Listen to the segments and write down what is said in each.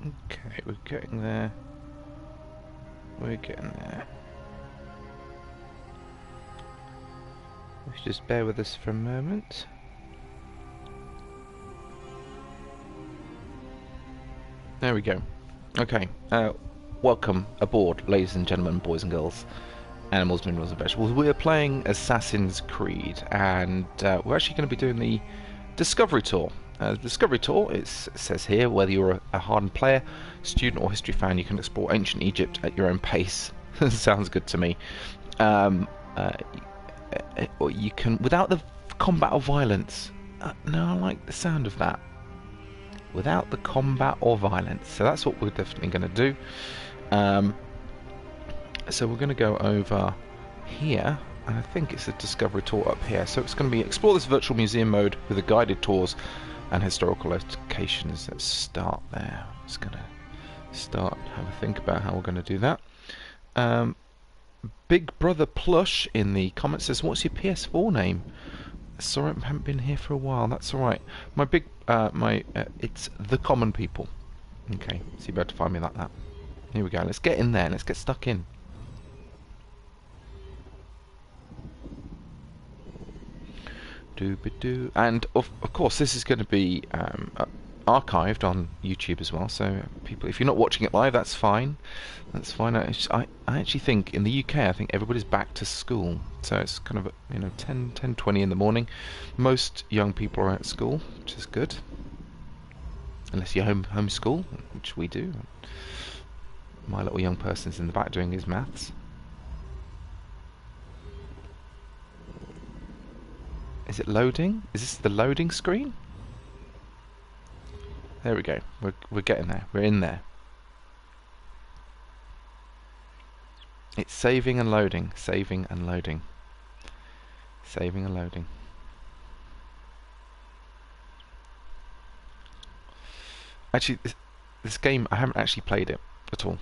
Okay, we're getting there. We're getting there. Just bear with us for a moment. There we go. Okay, welcome aboard, ladies and gentlemen, boys and girls, animals, minerals and vegetables. We're playing Assassin's Creed, and we're actually going to be doing the Discovery Tour. The Discovery Tour, it says here, whether you're a hardened player, student or history fan, you can explore ancient Egypt at your own pace. Sounds good to me. Or you can, without the combat or violence. No, I like the sound of that. Without the combat or violence. So that's what we're definitely going to do. So we're going to go over here, and I think it's a Discovery Tour up here. So it's going to be explore this virtual museum mode with the guided tours and historical locations. Let's start there. I'm just going to start and have a think about how we're going to do that. Big Brother Plush in the comments says, what's your PS4 name? Sorry, I haven't been here for a while. That's alright. My big, it's The Common People. Okay, so you better find me like that. Here we go. Let's get in there. Let's get stuck in. Doo-ba-doo. And of course, this is going to be archived on YouTube as well. So people, if you're not watching it live, that's fine. That's fine. I actually think in the UK, I think everybody's back to school. So it's kind of, 10:20 in the morning. Most young people are at school, which is good. Unless you're homeschool, which we do. My little young person's in the back doing his maths. Is it loading? Is this the loading screen? There we go. We're getting there. We're in there. It's saving and loading. Saving and loading. Saving and loading. Actually, this game, I haven't actually played it at all.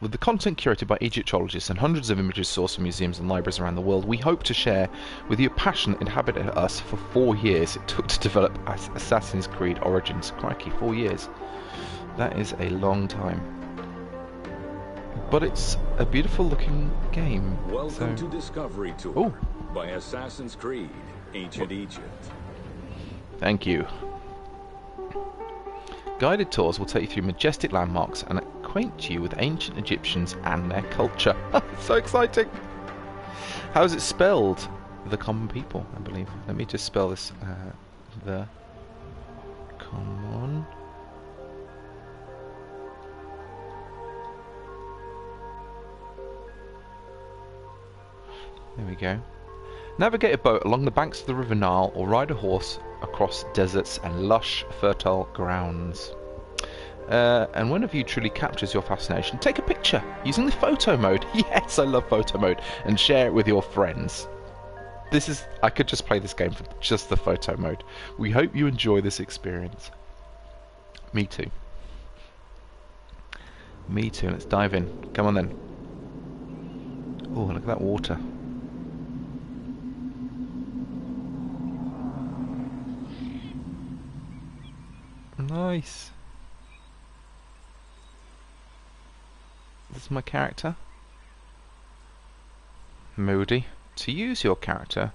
With the content curated by Egyptologists and hundreds of images sourced from museums and libraries around the world, we hope to share with you a passion that inhabited us for 4 years. It took to develop Assassin's Creed Origins. Crikey, 4 years. That is a long time. But it's a beautiful looking game. Welcome to Discovery Tour by Assassin's Creed, Ancient Egypt. Thank you. Guided tours will take you through majestic landmarks and acquaint you with ancient Egyptians and their culture. So exciting! How is it spelled? The Common People, I believe. Let me just spell this. The Common. There we go. Navigate a boat along the banks of the River Nile or ride a horse across deserts and lush, fertile grounds. And one of you truly captures your fascination, take a picture using the photo mode. Yes, I love photo mode. And share it with your friends. I could just play this game for just the photo mode. We hope you enjoy this experience. Me too. Me too. Let's dive in. Come on then. Oh, look at that water. Nice. This is my character. Moody. To use your character,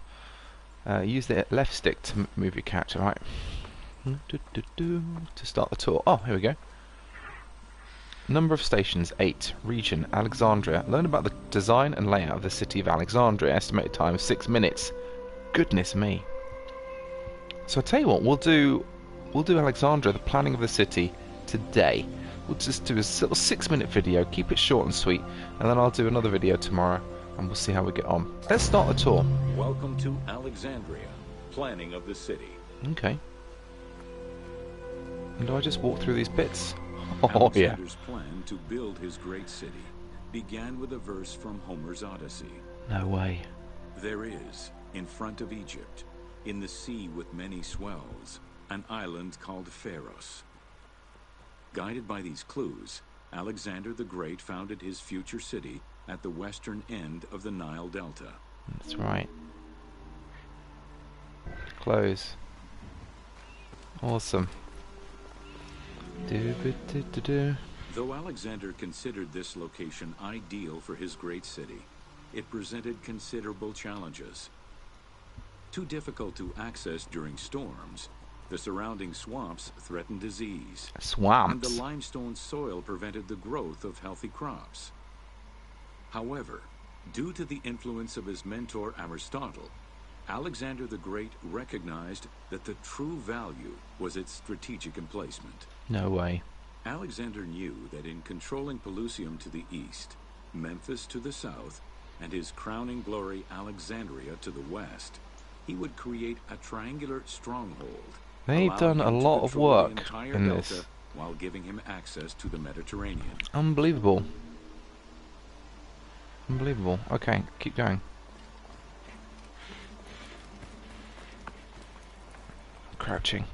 use the left stick to move your character, right? To start the tour. Oh, here we go. Number of stations, 8. Region, Alexandria. Learn about the design and layout of the city of Alexandria. Estimated time of 6 minutes. Goodness me. So I'll tell you what, we'll do Alexandria, the planning of the city, today. We'll just do a little 6-minute video, keep it short and sweet, and then I'll do another video tomorrow, and we'll see how we get on. Let's start the tour. Welcome to Alexandria, planning of the city. Okay. And do I just walk through these bits? Oh, Alexander's plan to build his great city began with a verse from Homer's Odyssey. No way. There is, in front of Egypt, in the sea with many swells, an island called Pharos. Guided by these clues, Alexander the Great founded his future city at the western end of the Nile Delta. That's right. Close. Awesome. Do-ba-do-do-do. Though Alexander considered this location ideal for his great city, it presented considerable challenges. Too difficult to access during storms, the surrounding swamps threatened disease, and the Swamps. limestone soil prevented the growth of healthy crops. However, due to the influence of his mentor Aristotle, Alexander the Great recognized that the true value was its strategic emplacement. No way. Alexander knew that in controlling Pelusium to the east, Memphis to the south, and his crowning glory Alexandria to the west, he would create a triangular stronghold. They've allowing done a him to lot of control the work entire in delta this. while giving him access to the Mediterranean. Unbelievable. Unbelievable. Okay, keep going. Crouching.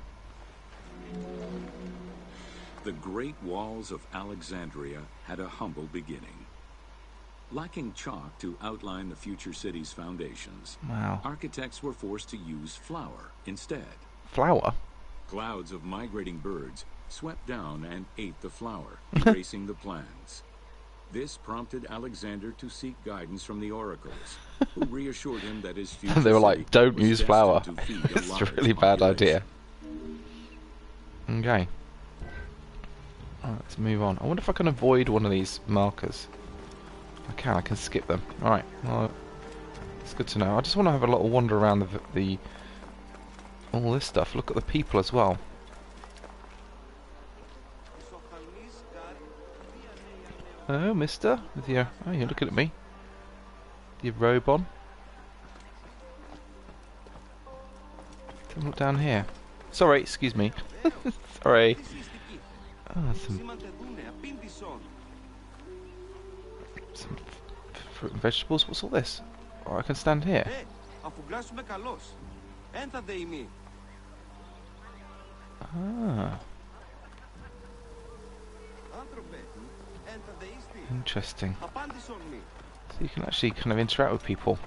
The great walls of Alexandria had a humble beginning. Lacking chalk to outline the future city's foundations, Wow. architects were forced to use flour instead. Flower? Clouds of migrating birds swept down and ate the flour, erasing the plans. This prompted Alexander to seek guidance from the oracles, who reassured him that his future They were city like, don't was use destined flour. to feed a It's a large really bad idea. population. Okay. Alright, let's move on. I wonder if I can avoid one of these markers. I can skip them. Alright, well, it's good to know. I just want to have a little wander around the all this stuff. Look at the people as well. Hello, mister. With your... Oh, you're looking at me. With your robe on. Don't look down here. Sorry, excuse me. Sorry. Oh, some fruit and vegetables. What's all this? Oh, I can stand here. Ah. Interesting. So you can actually kind of interact with people.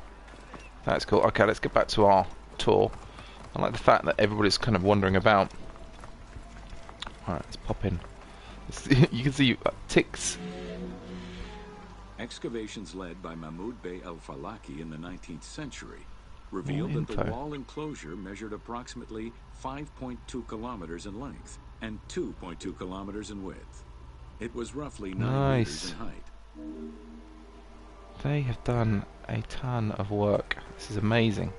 That's cool. Okay, let's get back to our tour. I like the fact that everybody's kind of wandering about. Alright, let's pop in. You can see ticks. Excavations led by Mahmud Bey el-Falaki in the 19th century revealed that the info. wall enclosure measured approximately 5.2 kilometers in length and 2.2 kilometers in width. It was roughly 9 meters in height. They have done a ton of work. This is amazing.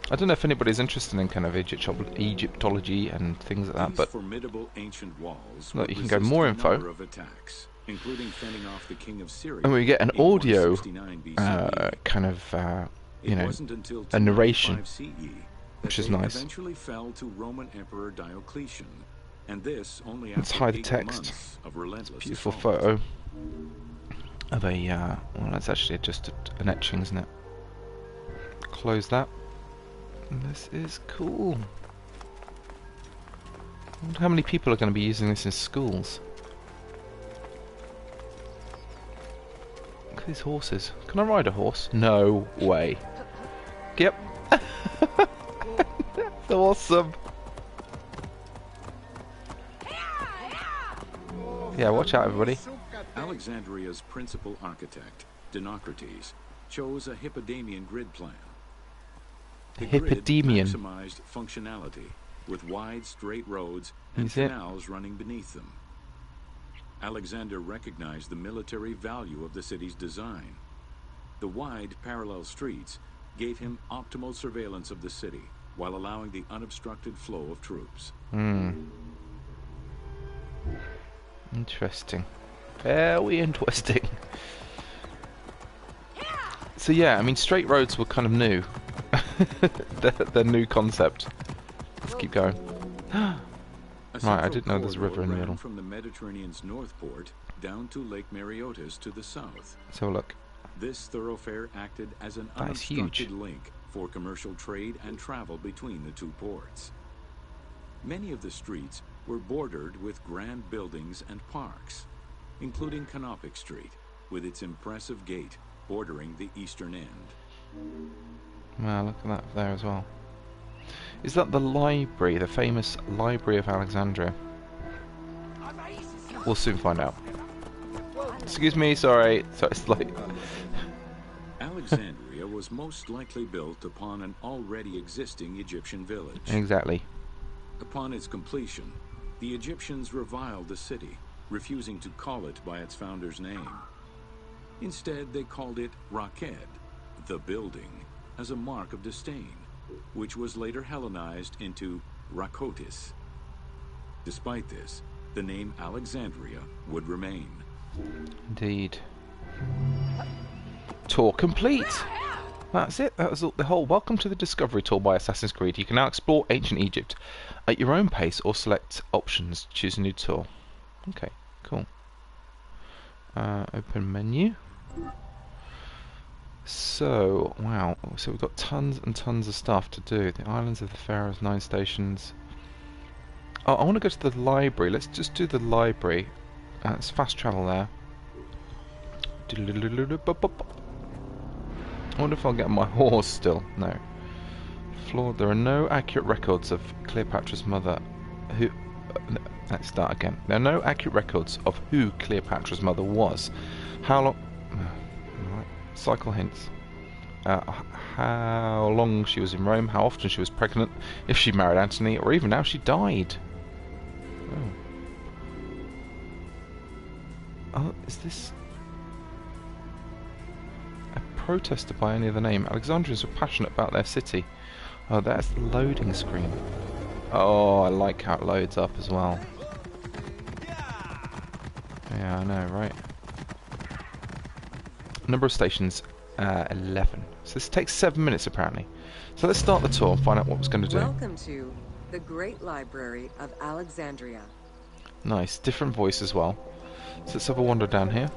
I don't know if anybody's interested in kind of Egyptology and things like that, These but formidable ancient walls look, would you can go resist more a info. number of attacks, including fending off the king of Syria. and we get an in audio 169 BCE. kind of you It know, wasn't until a narration, 295 CE which that is they nice. eventually fell to Roman Emperor Diocletian, and this only Let's after hide the 8 text. months of relentless Beautiful assault. photo of a well, that's actually just an etching, isn't it? Close that. This is cool. I wonder how many people are going to be using this in schools. Look at these horses. Can I ride a horse? No way. Yep. That's awesome. Yeah, watch out, everybody. Alexandria's principal architect, Dinocrates, chose a Hippodamian grid plan. The grid Hippodamian. maximized functionality, with wide, straight roads and Is it? canals running beneath them. Alexander recognized the military value of the city's design. The wide, parallel streets gave him optimal surveillance of the city, while allowing the unobstructed flow of troops. Interesting. Very interesting. So yeah, I mean, straight roads were kind of new. They're new concept. Let's keep going. A Right, I central didn't know there's a river in the corridor ran middle. from the Mediterranean's north port down to Lake Mareotis to the south. Let's have a look. This thoroughfare acted as an That is huge. unobstructed link for commercial trade and travel between the two ports. Many of the streets were bordered with grand buildings and parks, including Canopic Street, with its impressive gate bordering the eastern end. Wow, look at that there as well. Is that the library, the famous Library of Alexandria? We'll soon find out. Excuse me, sorry. Sorry, it's late. Alexandria was most likely built upon an already existing Egyptian village. Exactly. Upon its completion, the Egyptians reviled the city, refusing to call it by its founder's name. Instead, they called it Raked, the building, as a mark of disdain, which was later Hellenized into Rakotis. Despite this, the name Alexandria would remain. Indeed. Tour complete! That's it. That was the whole Welcome to the Discovery Tour by Assassin's Creed. You can now explore ancient Egypt at your own pace or select options. Choose a new tour. Okay, cool. Open menu. So, wow. So we've got tons and tons of stuff to do. The Islands of the Pharaohs, 9 stations. Oh, I want to go to the library. Let's just do the library. It's fast travel there. I wonder if I'll get my horse still. No. Flawed. There are no accurate records of Cleopatra's mother. Who? Let's start again. There are no accurate records of who Cleopatra's mother was. How long? Right. Cycle hints. How long she was in Rome. How often she was pregnant. If she married Antony, or even how she died. Oh, is this a protester by any other name? Alexandrians were passionate about their city. Oh, that's the loading screen. Oh, I like how it loads up as well. Yeah, I know, right? Number of stations, 11. So this takes 7 minutes apparently. So let's start the tour and find out what it's going to do. Welcome to the Great Library of Alexandria. Nice, different voice as well. So let's have a wander down here.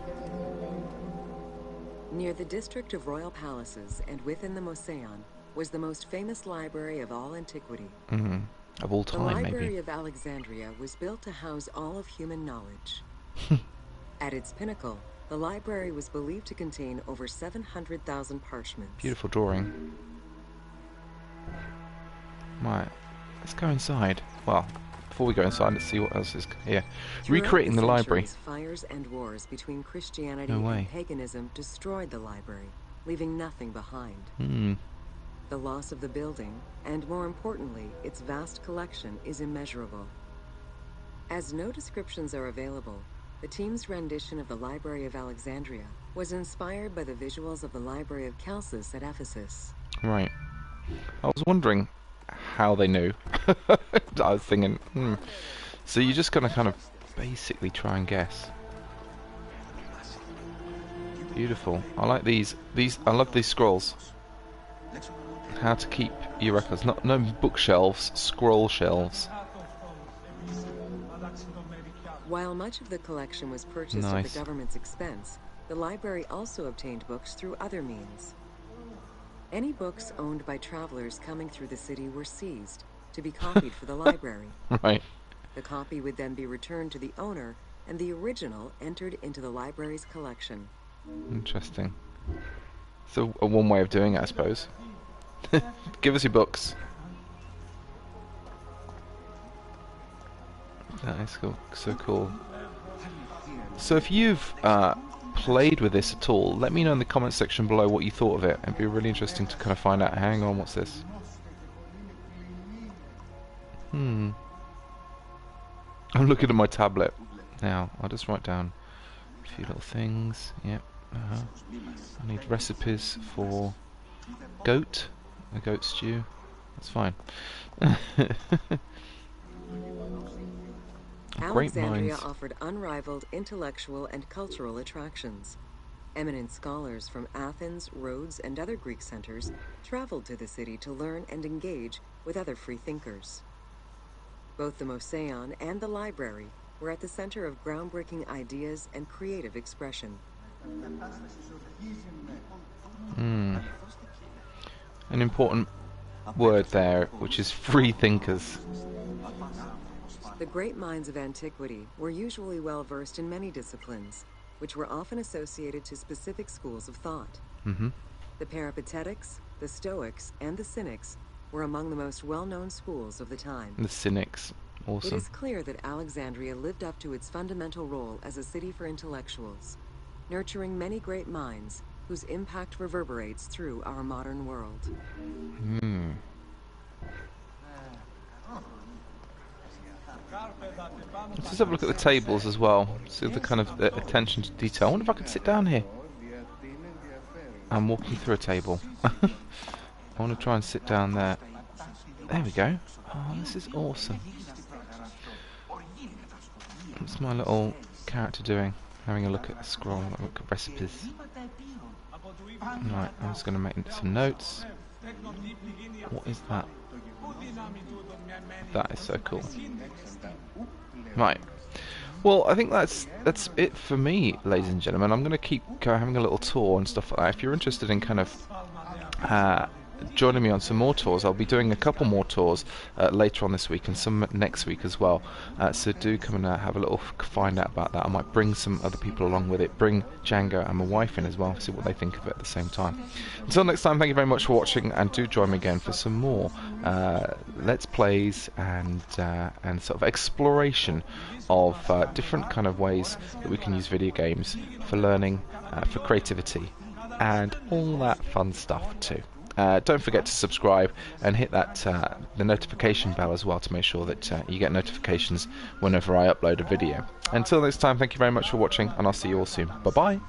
Near the district of royal palaces and within the Moseon was the most famous library of all antiquity. Of all time, the Library maybe. of Alexandria was built to house all of human knowledge. At its pinnacle, the library was believed to contain over 700,000 parchments. Beautiful drawing. Right, let's go inside. Well, before we go inside, let's see what else is here. Recreating the library. Fires and wars between Christianity No way. and paganism destroyed the library, leaving nothing behind. The loss of the building, and more importantly, its vast collection, is immeasurable. As no descriptions are available, the team's rendition of the Library of Alexandria was inspired by the visuals of the Library of Chalcis at Ephesus. Right. I was wondering how they knew. I was thinking, So you're just gonna kind of basically try and guess. Beautiful. I like these. I love these scrolls. How to keep your records. No bookshelves, scroll shelves. While much of the collection was purchased at the government's expense, the library also obtained books through other means. Any books owned by travelers coming through the city were seized to be copied for the library. Right. The copy would then be returned to the owner, and the original entered into the library's collection. Interesting. So one way of doing it, I suppose. Give us your books. That is cool. So cool. So if you've played with this at all, let me know in the comment section below what you thought of it. It'd be really interesting to kind of find out. Hang on, what's this? I'm looking at my tablet now. I'll just write down a few little things. Yep. I need recipes for goat. A goat stew. That's fine. Alexandria offered unrivaled intellectual and cultural attractions. Eminent scholars from Athens, Rhodes, and other Greek centers traveled to the city to learn and engage with other free thinkers. Both the Moseon and the library were at the center of groundbreaking ideas and creative expression. An important word there, which is free thinkers. The great minds of antiquity were usually well versed in many disciplines, which were often associated to specific schools of thought. The Peripatetics, the Stoics, and the Cynics were among the most well-known schools of the time. The Cynics. It Awesome. is clear that Alexandria lived up to its fundamental role as a city for intellectuals, nurturing many great minds whose impact reverberates through our modern world. Hmm. Let's just have a look at the tables as well. See the kind of attention to detail. I wonder if I could sit down here. I'm walking through a table. I want to try and sit down there. There we go. Oh, this is awesome. What's my little character doing? Having a look at the scroll, look at recipes. Right, I'm just going to make some notes. What is that? That is so cool. Right. Well, I think that's it for me, ladies and gentlemen. I'm going to keep having a little tour and stuff like that. If you're interested in kind of joining me on some more tours, I'll be doing a couple more tours later on this week and some next week as well. So do come and have a little find out about that. I might bring some other people along with it. Bring Django and my wife in as well, see what they think of it at the same time. Until next time, thank you very much for watching, and do join me again for some more Let's Plays and sort of exploration of different kind of ways that we can use video games for learning, for creativity, and all that fun stuff too. Don't forget to subscribe and hit that the notification bell as well to make sure that you get notifications whenever I upload a video. Until next time, thank you very much for watching, and I'll see you all soon. Bye bye.